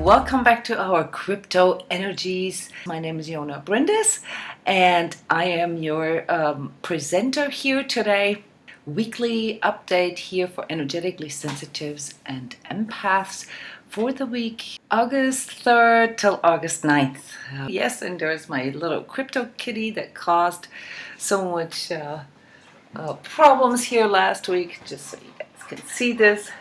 Welcome back to our Crypto Energies. My name is Yona Brindis and I am your presenter here today. Weekly update here for energetically sensitives and empaths for the week August 3rd till August 9th. Yes, and there's my little crypto kitty that caused so much problems here last week, just so you guys can see this.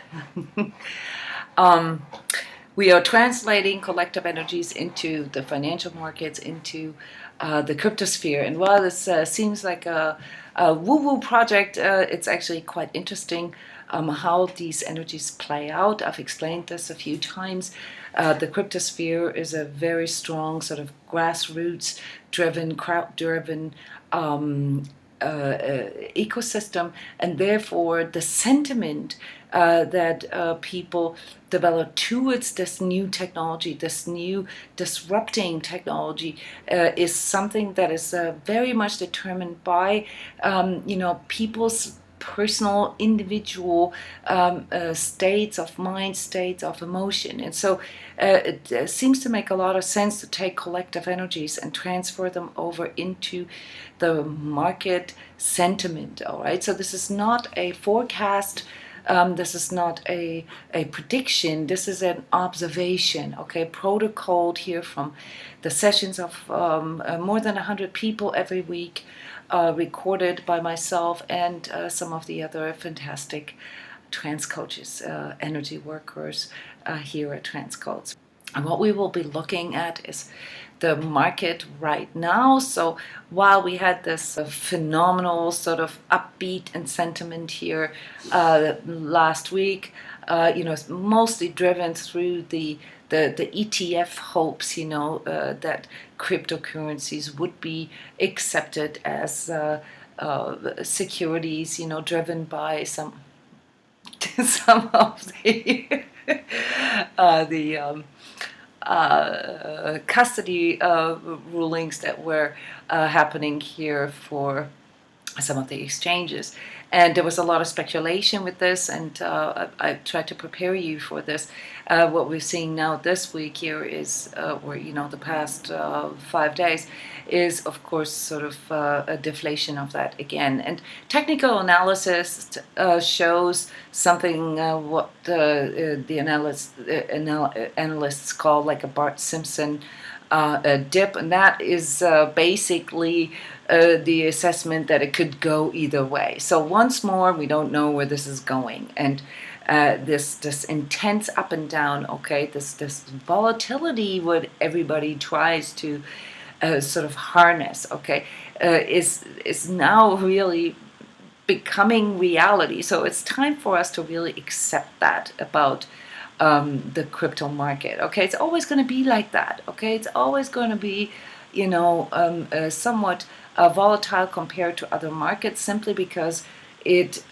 We are translating collective energies into the financial markets, into the cryptosphere. And while this seems like a woo-woo project, it's actually quite interesting how these energies play out. I've explained this a few times. The cryptosphere is a very strong sort of grassroots-driven, crowd-driven ecosystem, and therefore the sentiment that people develop towards this new technology, this new disrupting technology, is something that is very much determined by people's personal, individual states of mind, states of emotion. And so it seems to make a lot of sense to take collective energies and transfer them over into the market sentiment. All right, so this is not a forecast. This is not a prediction. This is an observation, okay, protocoled here from the sessions of more than 100 people every week, recorded by myself and some of the other fantastic transCODES, energy workers here at transCODES. And what we will be looking at is the market right now. So while we had this phenomenal sort of upbeat and sentiment here last week, it's mostly driven through the ETF hopes, that cryptocurrencies would be accepted as securities, driven by some of the custody rulings that were happening here for some of the exchanges. And there was a lot of speculation with this, and I tried to prepare you for this. What we're seeing now this week here is, the past 5 days, is of course sort of a deflation of that again. And technical analysis shows something what the analysts call like a Bart Simpson dip, and that is basically the assessment that it could go either way. So once more, we don't know where this is going, and this intense up and down, okay, this volatility, what everybody tries to sort of harness, okay, is now really becoming reality. So it's time for us to really accept that about the crypto market. Okay, it's always going to be like that. Okay, it's always going to be, somewhat volatile compared to other markets, simply because it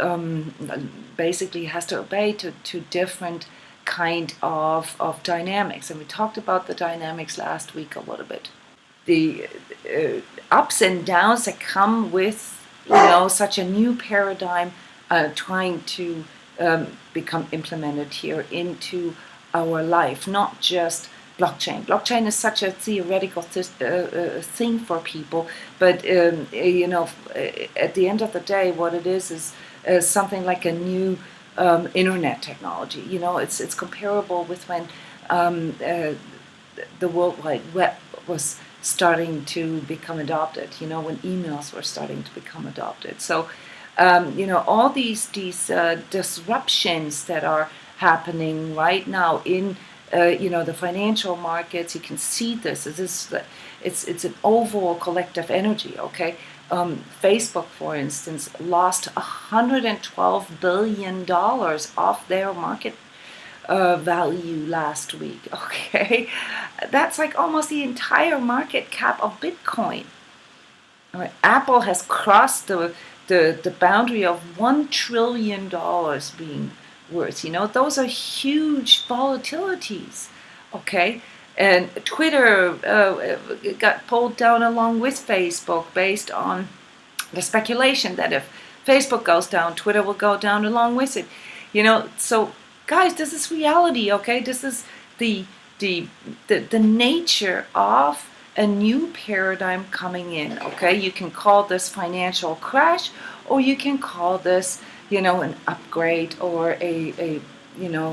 basically has to obey to different kind of dynamics. And we talked about the dynamics last week a little bit. The ups and downs that come with such a new paradigm trying to become implemented here into our life, not just blockchain. Blockchain is such a theoretical thing for people, but at the end of the day, what it is something like a new internet technology. It's comparable with when the World Wide Web was starting to become adopted. When emails were starting to become adopted. So all these disruptions that are happening right now in the financial markets, you can see this. It's an overall collective energy. Okay, Facebook, for instance, lost $112 billion off their market value last week. Okay, that's like almost the entire market cap of Bitcoin. All right. Apple has crossed the boundary of $1 trillion being worth. Those are huge volatilities. Okay, and Twitter got pulled down along with Facebook based on the speculation that if Facebook goes down, Twitter will go down along with it. So guys, this is reality. Okay, this is the the nature of a new paradigm coming in. Okay, you can call this financial crash, or you can call this, an upgrade, or a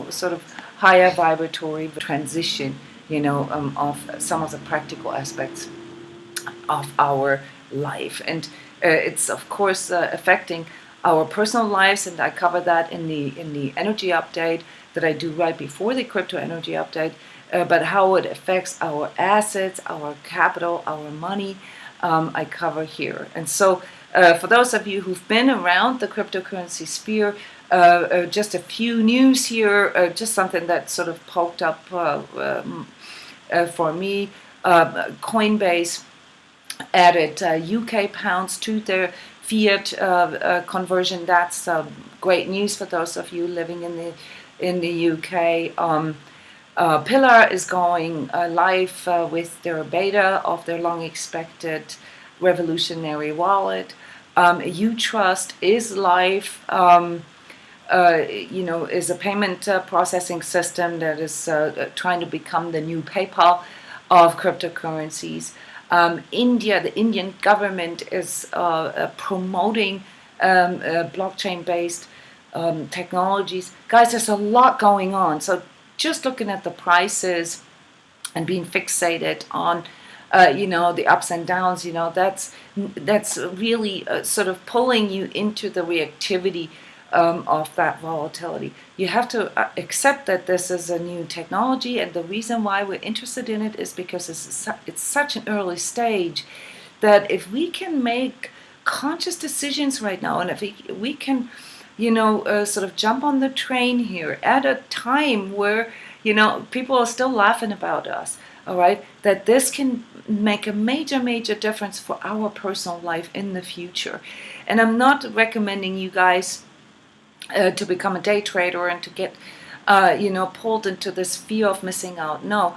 sort of higher vibratory transition, of some of the practical aspects of our life. And it's of course affecting our personal lives, and I cover that in the energy update that I do right before the crypto energy update. But how it affects our assets, our capital, our money, I cover here. And so for those of you who've been around the cryptocurrency sphere, just a few news here, just something that sort of poked up for me. Coinbase added UK pounds to their fiat conversion. That's great news for those of you living in the UK. Pillar is going live with their beta of their long-expected revolutionary wallet. Utrust is live. Is a payment processing system that is trying to become the new PayPal of cryptocurrencies. India, the Indian government is promoting blockchain-based technologies. Guys, there's a lot going on. So just looking at the prices and being fixated on, the ups and downs, that's really sort of pulling you into the reactivity of that volatility. You have to accept that this is a new technology, and the reason why we're interested in it is because it's such an early stage that if we can make conscious decisions right now, and if we can sort of jump on the train here at a time where, people are still laughing about us, all right, that this can make a major, major difference for our personal life in the future. And I'm not recommending you guys to become a day trader and to get, pulled into this fear of missing out. No,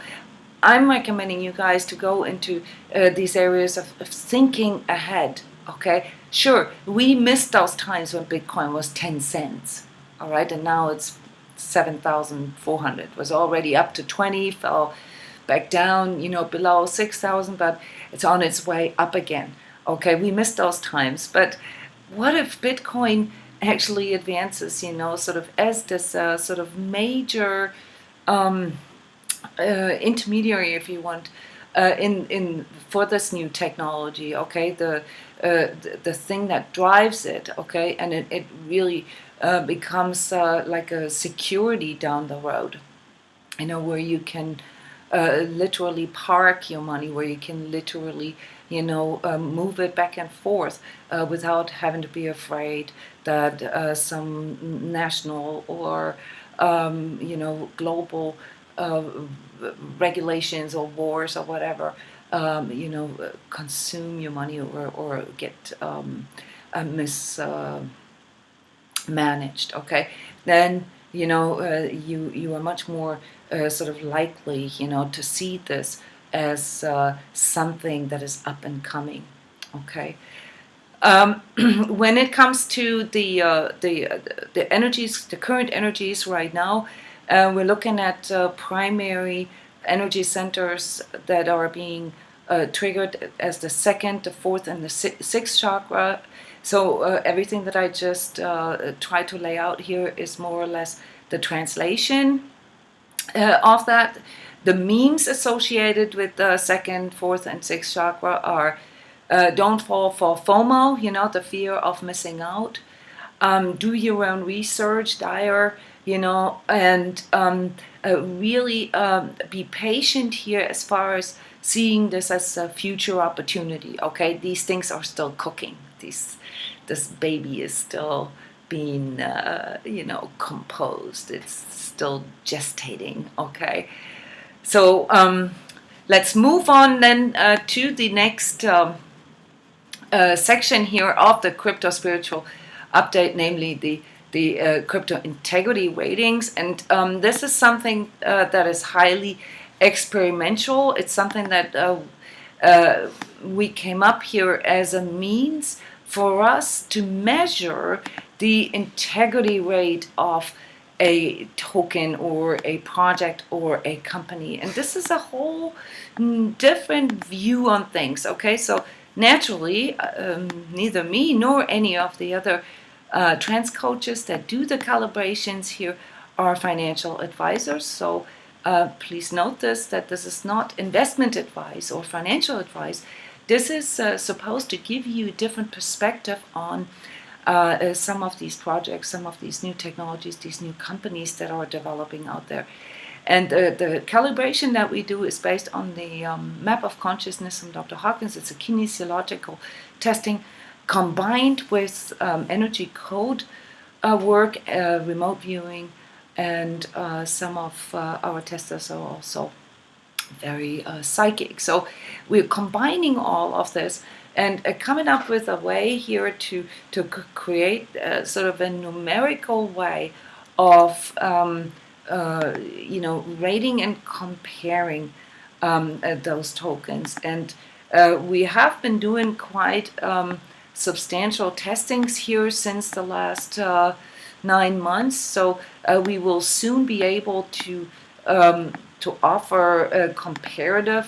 I'm recommending you guys to go into these areas of thinking ahead. Okay, sure, we missed those times when Bitcoin was 10 cents, all right, and now it's 7,400. It was already up to 20, fell back down, below 6,000, but it's on its way up again. Okay, we missed those times, but what if Bitcoin actually advances, sort of as this sort of major intermediary, if you want, in for this new technology, okay, the thing that drives it, okay, and it really becomes like a security down the road, where you can literally park your money, where you can literally move it back and forth without having to be afraid that some national or global regulations or wars or whatever consume your money or get mismanaged. Okay, then you are much more sort of likely to see this as something that is up and coming. Okay. When it comes to the energies, the current energies right now, we're looking at primary energy centers that are being triggered as the second, the fourth, and the sixth chakra. So everything that I just tried to lay out here is more or less the translation of that. The memes associated with the second, fourth, and sixth chakra are don't fall for FOMO, the fear of missing out. Do your own research, DYOR, and really be patient here as far as seeing this as a future opportunity. Okay, these things are still cooking. This baby is still being, composed. It's still gestating. Okay, so let's move on then to the next section here of the crypto spiritual update, namely the crypto integrity ratings. And this is something that is highly experimental. It's something that we came up here as a means for us to measure the integrity rate of a token or a project or a company. And this is a whole different view on things, okay? So naturally, neither me nor any of the other transCODES that do the calibrations here are financial advisors. So please note this, that this is not investment advice or financial advice. This is supposed to give you a different perspective on some of these projects, some of these new technologies, these new companies that are developing out there. And the calibration that we do is based on the map of consciousness from Dr. Hawkins. It's a kinesiological testing combined with energy code work, remote viewing, and some of our testers are also very psychic. So we're combining all of this and coming up with a way here to create sort of a numerical way of rating and comparing those tokens. And we have been doing quite substantial testings here since the last 9 months. So we will soon be able to offer comparative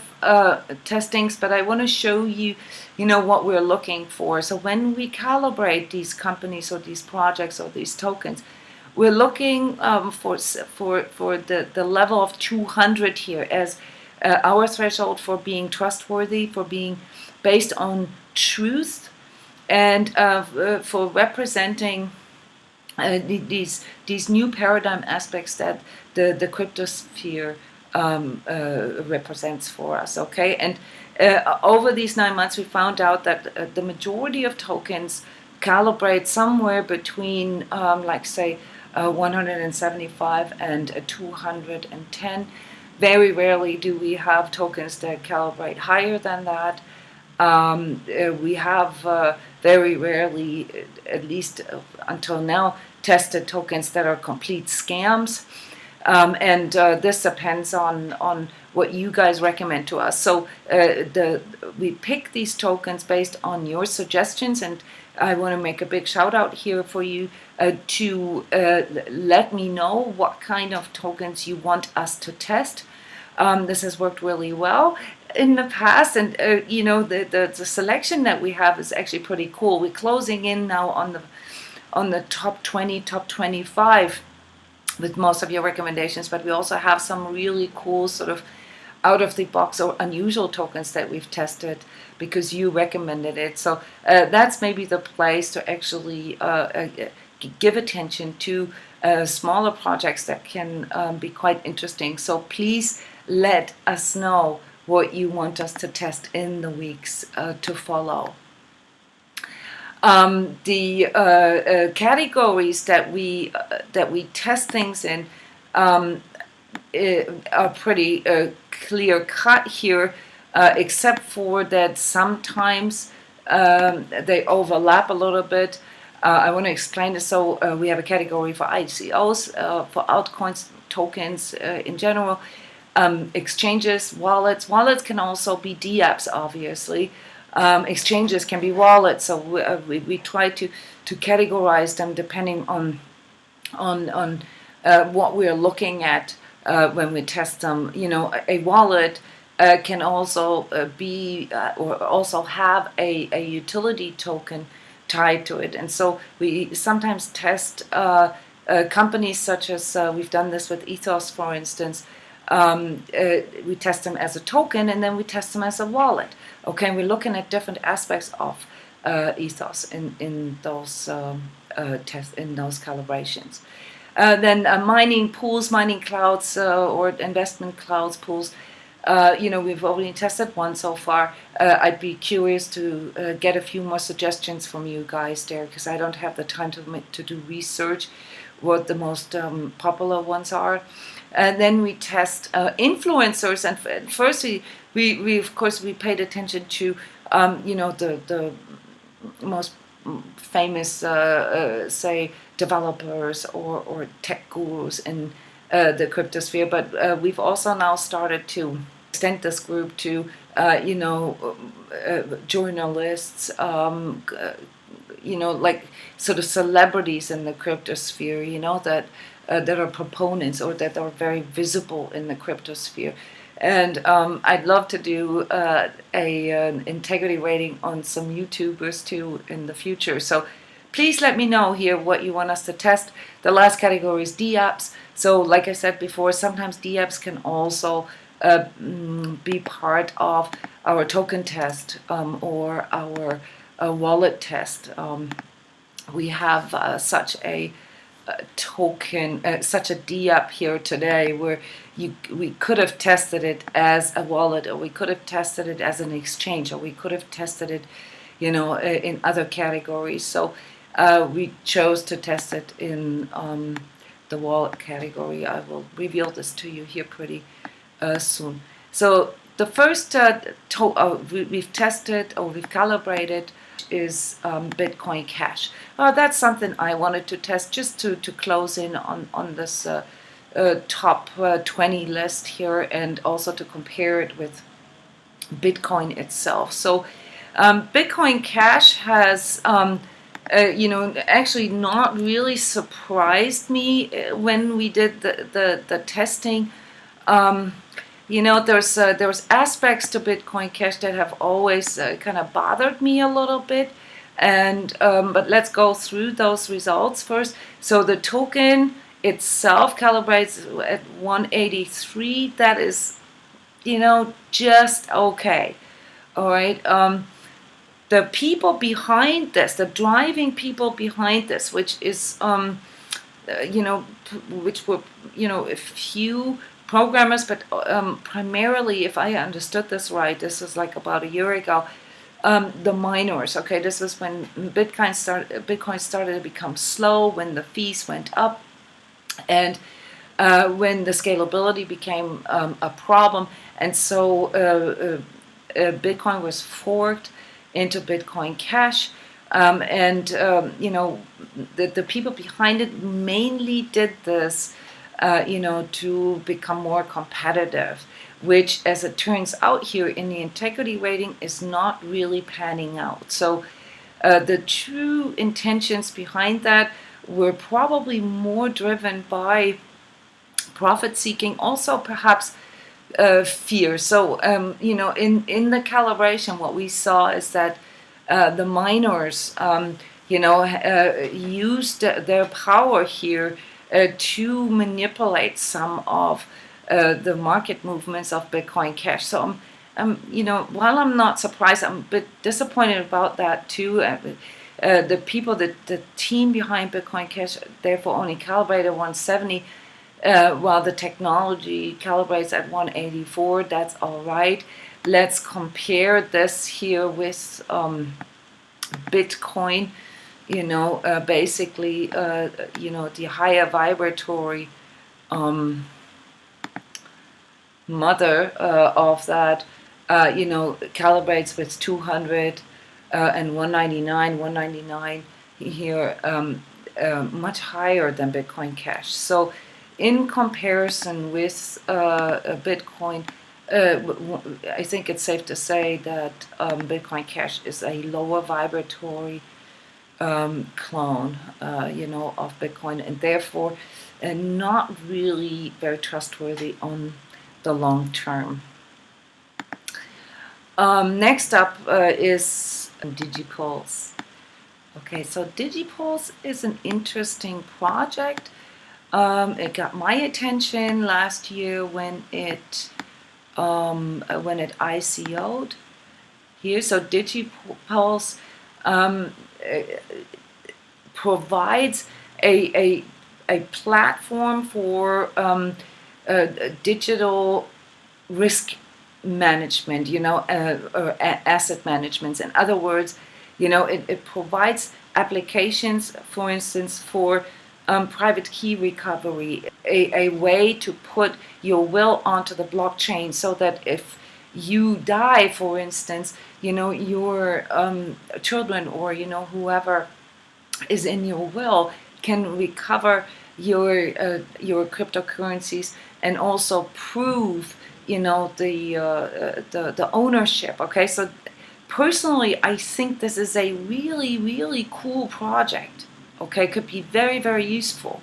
testings, but I want to show you, what we're looking for. So when we calibrate these companies or these projects or these tokens, we're looking for the level of 200 here as our threshold for being trustworthy, for being based on truth, and for representing these new paradigm aspects that the cryptosphere represents for us, okay? And over these 9 months, we found out that the majority of tokens calibrate somewhere between, like say, 175 and 210. Very rarely do we have tokens that calibrate higher than that. We have very rarely, at least until now, tested tokens that are complete scams. And this depends on what you guys recommend to us. So we pick these tokens based on your suggestions, and I want to make a big shout out here for you to let me know what kind of tokens you want us to test. This has worked really well in the past, and the selection that we have is actually pretty cool. We're closing in now on the top 20, top 25 with most of your recommendations, but we also have some really cool sort of out of the box or unusual tokens that we've tested because you recommended it. So that's maybe the place to actually give attention to smaller projects that can be quite interesting. So please let us know what you want us to test in the weeks to follow. The categories that we test things in are pretty clear cut here, except for that sometimes they overlap a little bit. I want to explain this. So we have a category for ICOs, for altcoins, tokens in general, exchanges, wallets. Wallets can also be DApps, obviously. Exchanges can be wallets, so we try to categorize them depending on what we're looking at when we test them. A wallet can also be or also have a utility token tied to it, and so we sometimes test companies such as we've done this with Ethos, for instance. We test them as a token, and then we test them as a wallet. Okay, and we're looking at different aspects of Ethos in those calibrations. Then mining pools, mining clouds, or investment clouds pools. We've only tested one so far. I'd be curious to get a few more suggestions from you guys there, because I don't have the time to do research what the most popular ones are. And then we test influencers, and first we of course we paid attention to the most famous say developers or tech gurus in the cryptosphere, but we've also now started to extend this group to journalists, like sort of celebrities in the cryptosphere, that that are proponents or that are very visible in the cryptosphere. And I'd love to do an integrity rating on some YouTubers too in the future. So please let me know here what you want us to test. The last category is DApps. So like I said before, sometimes DApps can also be part of our token test or our wallet test. We have such a token, such a DApp here today, where we could have tested it as a wallet, or we could have tested it as an exchange, or we could have tested it, in other categories. So we chose to test it in the wallet category. I will reveal this to you here pretty soon. So the first we've tested or we've calibrated is Bitcoin Cash. That's something I wanted to test just to close in on this top 20 list here, and also to compare it with Bitcoin itself. So Bitcoin Cash has actually not really surprised me when we did the testing. There's aspects to Bitcoin Cash that have always kind of bothered me a little bit, and but let's go through those results first. So the token itself calibrates at 183. That is, just okay. All right. The people behind this, the driving people behind this, which is which were a few programmers, but primarily, if I understood this right, this was like about a year ago, the miners. Okay, this was when Bitcoin started to become slow, when the fees went up, and when the scalability became a problem, and so Bitcoin was forked into Bitcoin Cash, the people behind it mainly did this to become more competitive, which, as it turns out here in the integrity rating, is not really panning out. So the true intentions behind that were probably more driven by profit seeking, also perhaps fear. So in the calibration, what we saw is that the miners used their power here to manipulate some of the market movements of Bitcoin Cash. So while I'm not surprised, I'm a bit disappointed about that too. The people, the team behind Bitcoin Cash, therefore only calibrated 170, while the technology calibrates at 184. That's all right. Let's compare this here with Bitcoin. Basically, the higher vibratory mother of that, calibrates with 200 and 199. 199 here, much higher than Bitcoin Cash. So, in comparison with Bitcoin, I think it's safe to say that Bitcoin Cash is a lower vibratory clone, of Bitcoin, and therefore not really very trustworthy on the long term. Next up is DIGIPULSE. Okay, so DIGIPULSE is an interesting project. It got my attention last year when it ICO'd here. So DIGIPULSE provides a platform for digital risk management, or asset management. In other words, it provides applications, for instance, for private key recovery, a way to put your will onto the blockchain, so that if you die, for instance, your children or whoever is in your will can recover your cryptocurrencies, and also prove the ownership. Okay, so personally, I think this is a really, really cool project. Okay, could be very, very useful.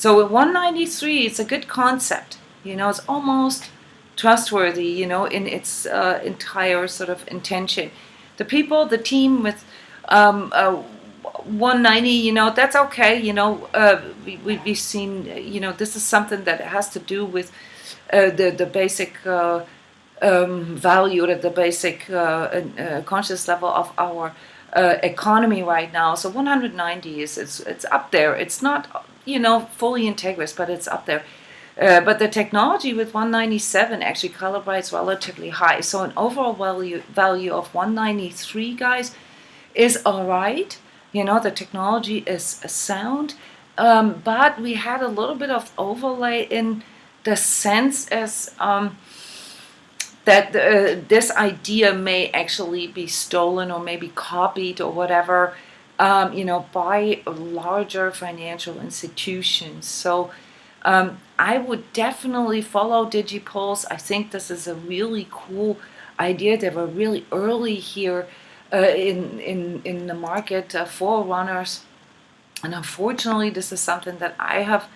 So with 193, it's a good concept. It's almost trustworthy, in its entire sort of intention. The people, the team with 190, that's okay. We've seen, this is something that has to do with the basic value, at the basic conscious level of our economy right now. So 190 it's up there. It's not fully integrous, but it's up there. But the technology with 197 actually calibrates relatively high. So an overall value of 193, guys, is all right. The technology is sound, but we had a little bit of overlay in the sense as that this idea may actually be stolen or maybe copied or whatever, by larger financial institutions. So I would definitely follow DIGIPULSE. I think this is a really cool idea. They were really early here in the market, forerunners. And unfortunately, this is something that I have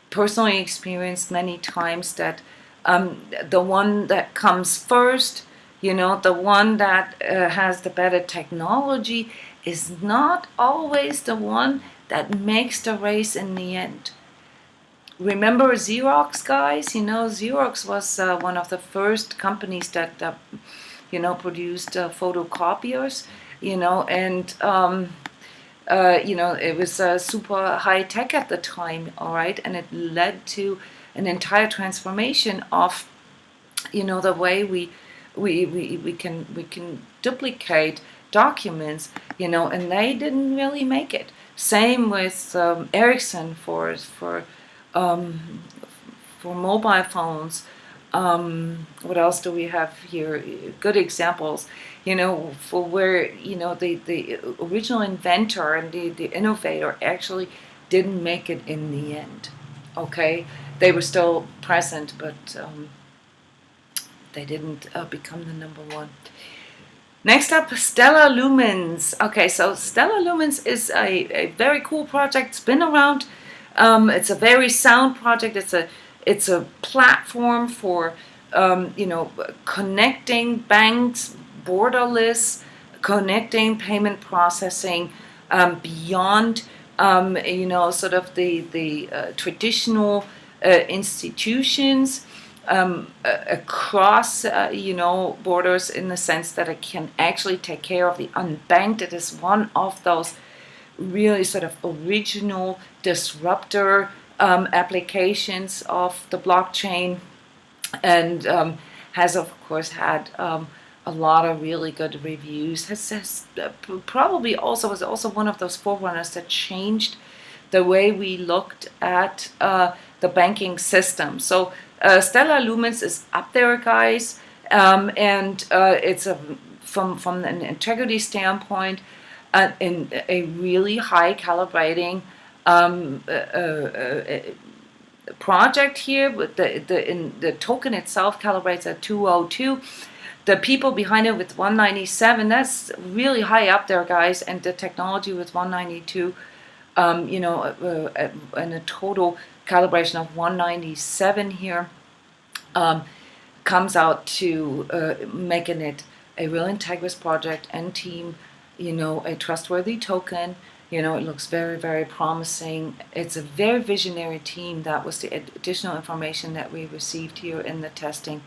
personally experienced many times, that the one that comes first, the one that has the better technology, is not always the one that makes the race in the end. Remember Xerox, guys? Xerox was one of the first companies that produced photocopiers, and it was super high tech at the time, all right, and it led to an entire transformation of, the way we can duplicate documents, and they didn't really make it. Same with Ericsson for mobile phones. What else do we have here? Good examples, for where, the original inventor and the innovator actually didn't make it in the end. Okay, they were still present, but they didn't become the number one. Next up, Stellar Lumens. Okay, so Stellar Lumens is a very cool project. It's been around. It's a very sound project. It's a platform for connecting banks, borderless, connecting payment processing beyond sort of the traditional institutions, across borders, in the sense that it can actually take care of the unbanked. It is one of those really sort of original disruptor applications of the blockchain, and has of course had a lot of really good reviews. Has probably also was also one of those forerunners that changed the way we looked at the banking system. So Stellar Lumens is up there, guys, and it's from an integrity standpoint, in a really high calibrating project here. With the token itself calibrates at 202. The people behind it with 197, that's really high up there, guys, and the technology with 192, and a total calibration of 197 here, comes out to making it a real integrous project and team, a trustworthy token. It looks very, very promising. It's a very visionary team. That was the additional information that we received here in the testing.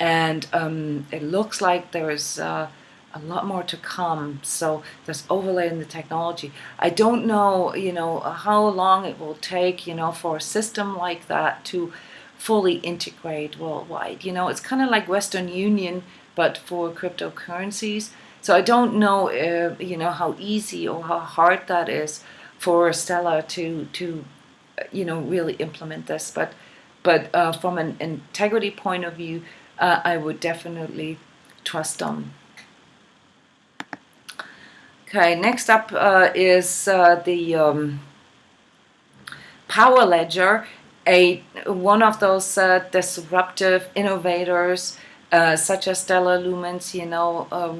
And it looks like there is a lot more to come. So there's overlay in the technology. I don't know, how long it will take, for a system like that to fully integrate worldwide. It's kind of like Western Union, but for cryptocurrencies. So I don't know, how easy or how hard that is for Stellar to really implement this. But from an integrity point of view, I would definitely trust them. Okay, next up is the PowerLedger, one of those disruptive innovators, such as Stellar Lumens,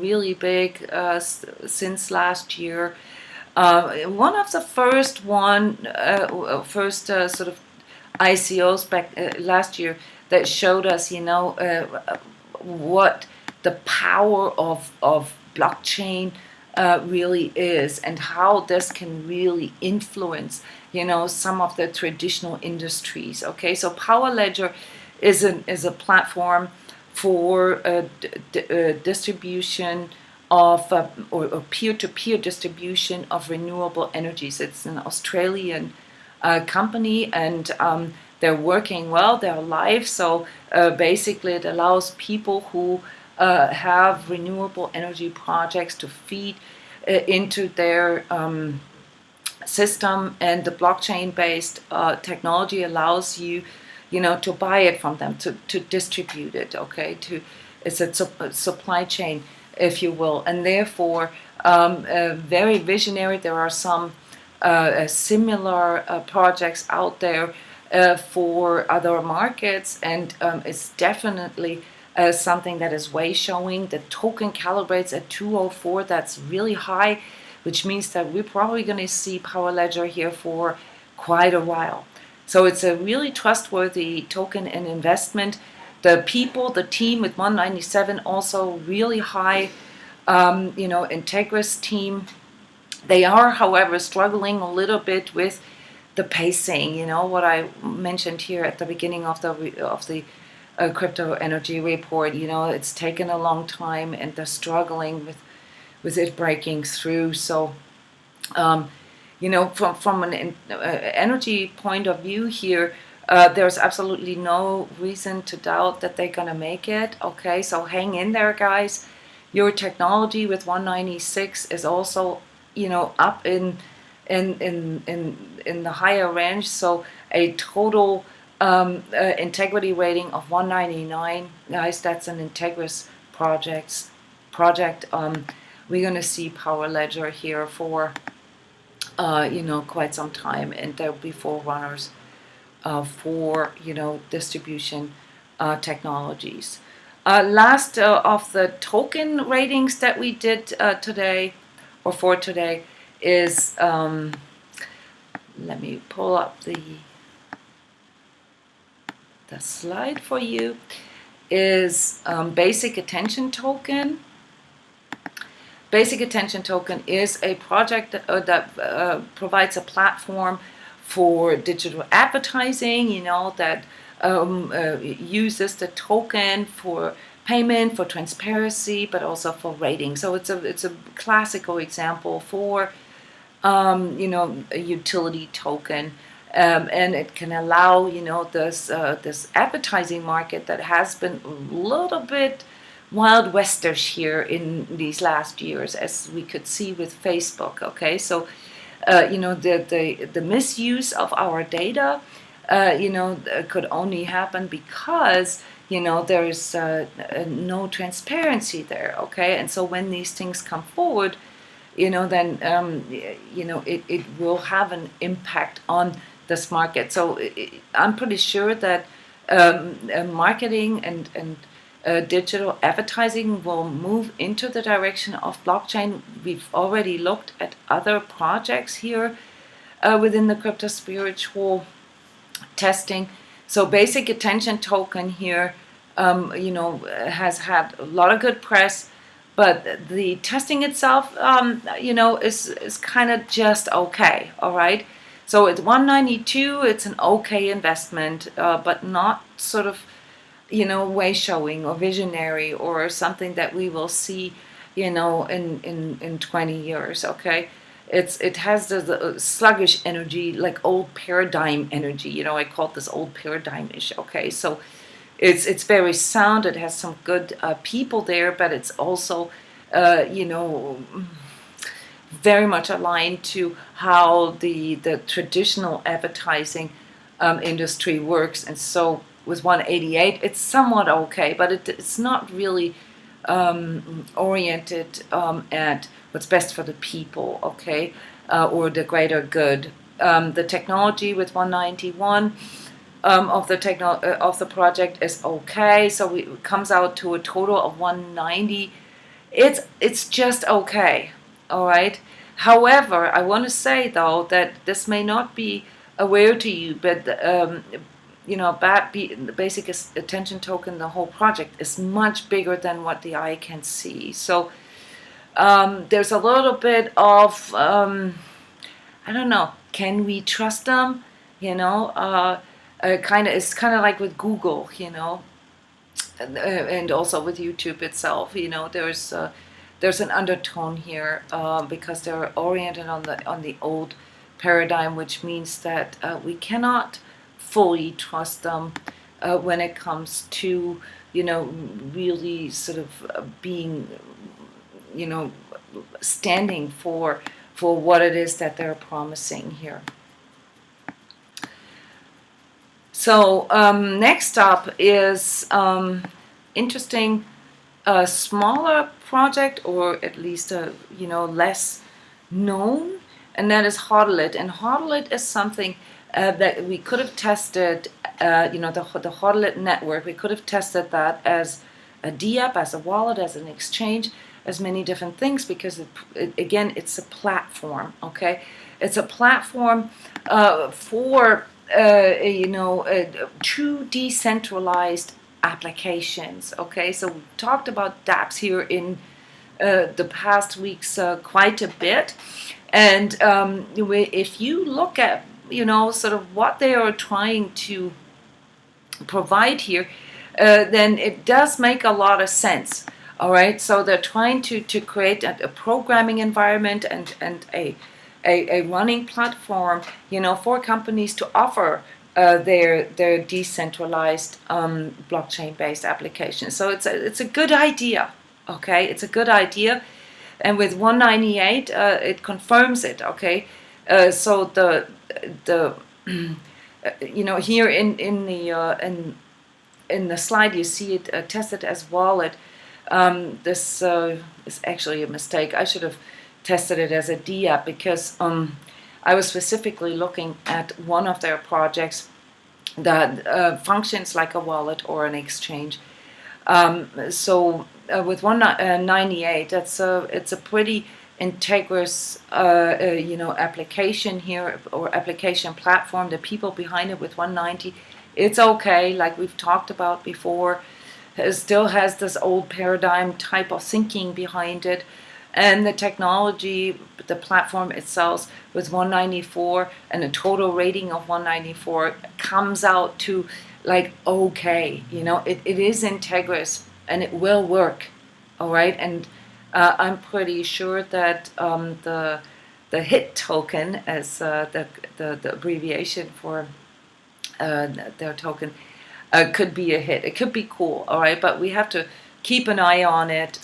really big since last year. One of the first sort of ICOs back last year that showed us, what the power of blockchain really is, and how this can really influence, some of the traditional industries. Okay, so PowerLedger is a platform for distribution of or peer-to-peer distribution of renewable energies. It's an Australian company, and they're working well. They're live. So basically, it allows people who have renewable energy projects to feed into their system, and the blockchain-based technology allows you, to buy it from them, to distribute it. Okay, it's a supply chain, if you will, and therefore very visionary. There are some similar projects out there for other markets, and it's definitely something that is way showing. The token calibrates at 204. That's really high, which means that we're probably going to see PowerLedger here for quite a while. So it's a really trustworthy token and investment. The people, the team with 197, also really high. Integris team. They are, however, struggling a little bit with the pacing. What I mentioned here at the beginning of the crypto energy report. It's taken a long time, and they're struggling with it breaking through. So, from an energy point of view here, there's absolutely no reason to doubt that they're gonna make it. Okay, so hang in there, guys. Your technology with 196 is also, up in the higher range. So a total integrity rating of 199, guys. That's an Integris project. We're gonna see PowerLedger here for quite some time, and there'll be forerunners for distribution technologies. Last of the token ratings that we did today, or for today, is let me pull up the slide for you. Is Basic Attention Token. Basic Attention Token is a project that provides a platform for digital advertising, that uses the token for payment, for transparency, but also for rating. So it's a classical example for a utility token, and it can allow this advertising market that has been a little bit wild westish here in these last years, as we could see with Facebook. Okay, so the misuse of our data could only happen because there is no transparency there. Okay, and so when these things come forward, then it will have an impact on this market. So I'm pretty sure that marketing and digital advertising will move into the direction of blockchain. We've already looked at other projects here within the crypto spiritual testing. So Basic Attention Token here, has had a lot of good press, but the testing itself, is kind of just okay. All right. So it's 192. It's an okay investment, but not sort of way showing or visionary or something that we will see, in 20 years. Okay, it has the sluggish energy, like old paradigm energy. I call this old paradigm-ish. Okay, so it's very sound. It has some good people there, but it's also very much aligned to how the traditional advertising industry works. And so with 188, it's somewhat okay, but it's not really oriented at what's best for the people, okay, or the greater good. The technology with 191 of the project is okay, so it comes out to a total of 190. It's just okay, all right. However, I want to say though that this may not be aware to you, but the basic attention token, the whole project is much bigger than what the eye can see. So there's a little bit of I don't know, can we trust them? It's kind of like with Google, and also with YouTube itself. There's an undertone here because they're oriented on the old paradigm, which means that we cannot fully trust them when it comes to really sort of being standing for what it is that they're promising here. So next up is interesting, a smaller project, or at least less known, and that is HODLIT. And HODLIT is something that we could have tested. The HODLIT network. We could have tested that as a DApp, as a wallet, as an exchange, as many different things, because again, it's a platform. Okay, it's a platform for true decentralized applications. Okay, so we talked about dApps here in the past weeks quite a bit, and if you look at sort of what they are trying to provide here, then it does make a lot of sense. All right, so they're trying to create a programming environment and a running platform, for companies to offer their decentralized blockchain-based applications. So it's a good idea. Okay, it's a good idea, and with 198, it confirms it. Okay, so the here in the slide you see it tested as wallet. This is actually a mistake. I should have tested it as a DApp, because I was specifically looking at one of their projects that functions like a wallet or an exchange. With 198, it's a pretty integrous application here, or application platform. The people behind it with 190, it's okay, like we've talked about before. It still has this old paradigm type of thinking behind it, and the technology, the platform itself with 194 and a total rating of 194 comes out to like okay, it is integrous and it will work. All right, and I'm pretty sure that the HIT token, as the abbreviation for their token, could be a hit. It could be cool. All right, but we have to keep an eye on it,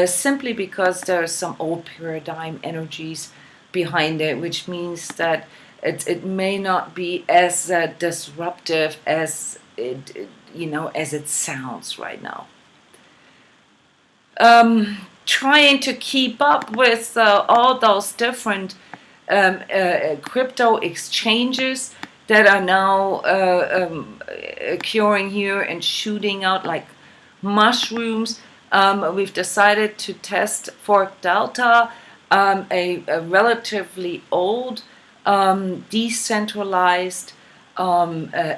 simply because there's some old paradigm energies behind it, which means that it may not be as disruptive as it sounds right now. Trying to keep up with all those different crypto exchanges that are now occurring here and shooting out like mushrooms. We've decided to test ForkDelta, a relatively old decentralized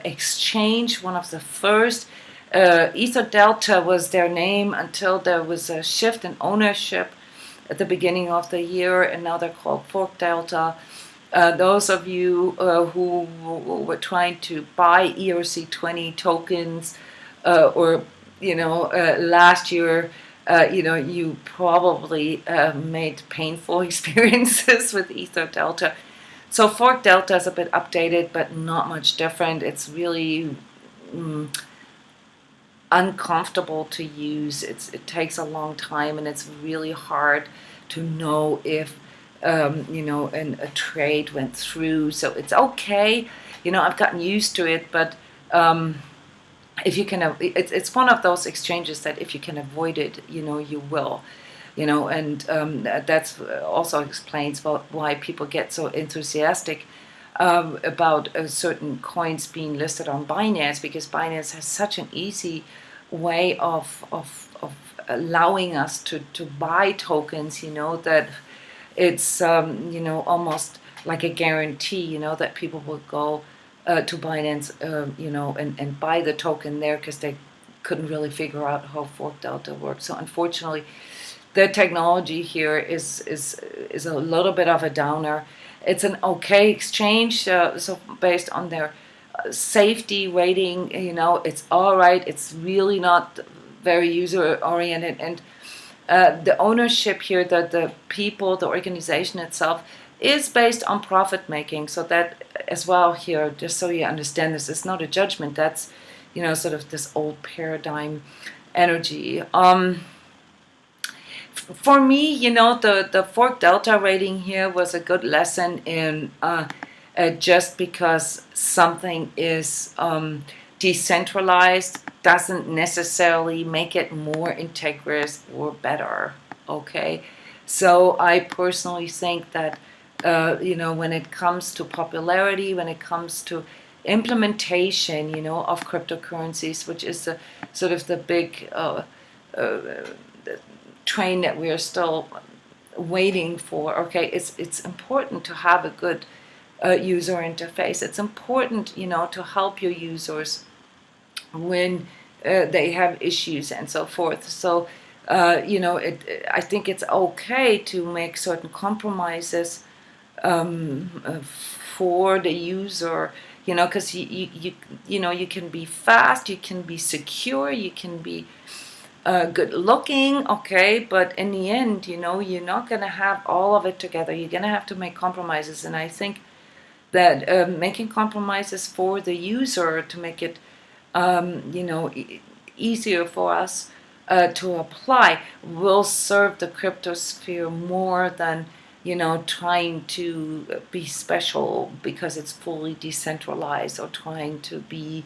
exchange, one of the first. EtherDelta was their name until there was a shift in ownership at the beginning of the year, and now they're called ForkDelta. Those of you who were trying to buy ERC20 tokens, or last year, you probably made painful experiences with EtherDelta. So ForkDelta is a bit updated, but not much different. It's really uncomfortable to use. It takes a long time, and it's really hard to know if a trade went through. So it's okay. I've gotten used to it, but if you can, it's one of those exchanges that if you can avoid it, you will. And that's also explains why people get so enthusiastic about certain coins being listed on Binance, because Binance has such an easy way of allowing us to buy tokens, that it's almost like a guarantee, that people will go to Binance, and buy the token there because they couldn't really figure out how ForkDelta works. So unfortunately, the technology here is a little bit of a downer. It's an okay exchange, so based on their safety rating, it's all right. It's really not very user oriented, and the ownership here, the people, the organization itself, is based on profit making. So that as well here, just so you understand, this is not a judgment. That's sort of this old paradigm energy. For me, the ForkDelta rating here was a good lesson in just because something is decentralized doesn't necessarily make it more integrous or better, okay? So I personally think that, when it comes to popularity, when it comes to implementation, of cryptocurrencies, which is sort of the big train that we are still waiting for, okay, it's important to have a good user interface. It's important, to help your users when they have issues and so forth. So, I think it's okay to make certain compromises for the user, because you can be fast, you can be secure, you can be good looking, okay, but in the end, you're not going to have all of it together. You're going to have to make compromises, and I think that making compromises for the user to make it easier for us to apply will serve the cryptosphere more than trying to be special because it's fully decentralized, or trying to be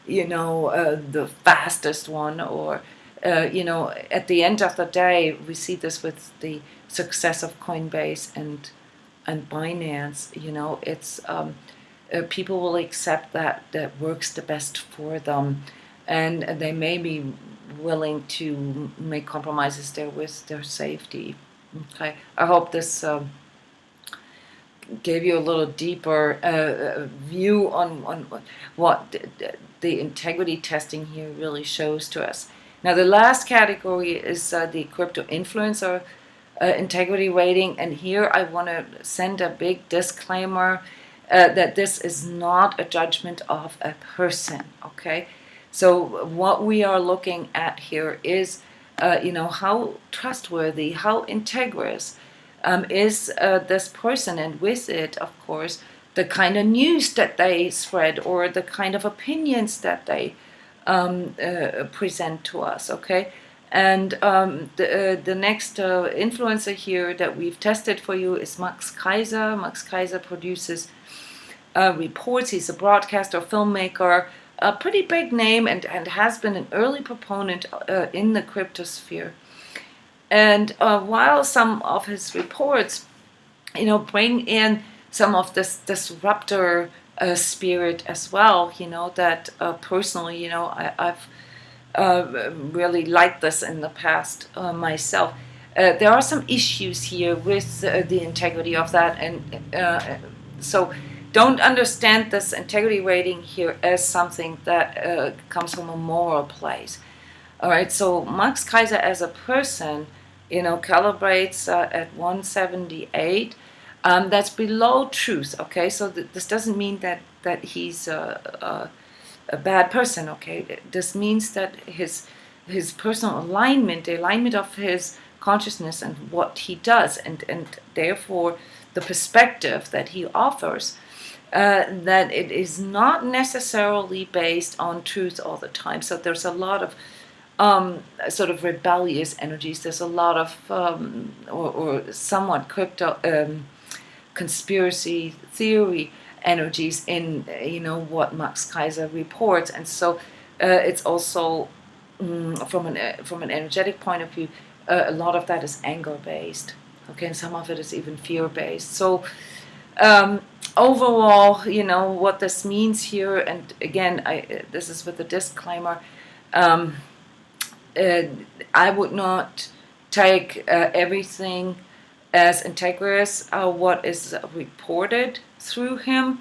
the fastest one, or at the end of the day, we see this with the success of Coinbase and Binance. It's people will accept that works the best for them, and they may be willing to make compromises there with their safety. Okay, I hope this gave you a little deeper view on what the integrity testing here really shows to us. Now, the last category is the crypto influencer integrity rating, and here I want to send a big disclaimer that this is not a judgment of a person, okay? So what we are looking at here is, how trustworthy, how integrous is this person, and with it, of course, the kind of news that they spread, or the kind of opinions that they present to us, okay? And the next influencer here that we've tested for you is Max Keiser. Max Keiser produces reports. He's a broadcaster, filmmaker, a pretty big name, and has been an early proponent in the cryptosphere. And while some of his reports, bring in some of this disruptor spirit as well, that personally, I've really liked this in the past myself. There are some issues here with the integrity of that, and so don't understand this integrity rating here as something that comes from a moral place. All right, so Max Keiser as a person, calibrates at 178. That's below truth, okay? So this doesn't mean that he's a bad person, okay? This means that his personal alignment, the alignment of his consciousness and what he does, and therefore the perspective that he offers, that it is not necessarily based on truth all the time. So there's a lot of sort of rebellious energies. There's a lot of or somewhat crypto conspiracy theory energies in what Max Keiser reports, and so it's also from an energetic point of view, a lot of that is anger based. Okay, and some of it is even fear based. So overall, what this means here, and again, this is with a disclaimer. I would not take everything as integrous what is reported through him,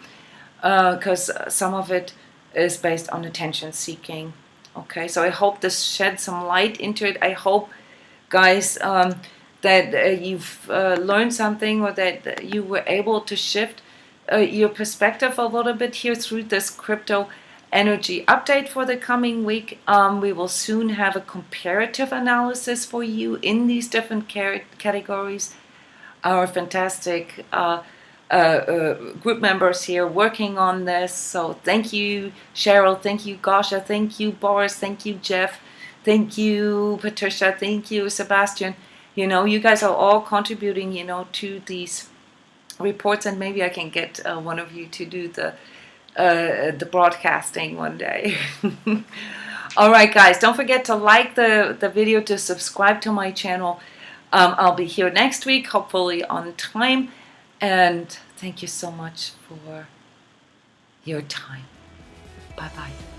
because some of it is based on attention seeking. Okay, so I hope this sheds some light into it. I hope, guys, that you've learned something, or that you were able to shift your perspective a little bit here through this crypto energy update for the coming week. We will soon have a comparative analysis for you in these different categories. Our fantastic group members here working on this. So thank you, Cheryl. Thank you, Gosha. Thank you, Boris. Thank you, Jeff. Thank you, Patricia. Thank you, Sebastian. You know, you guys are all contributing, you know, to these reports, and maybe I can get one of you to do the broadcasting one day. All right, guys, don't forget to like the video, to subscribe to my channel. I'll be here next week, hopefully on time. And thank you so much for your time. Bye-bye.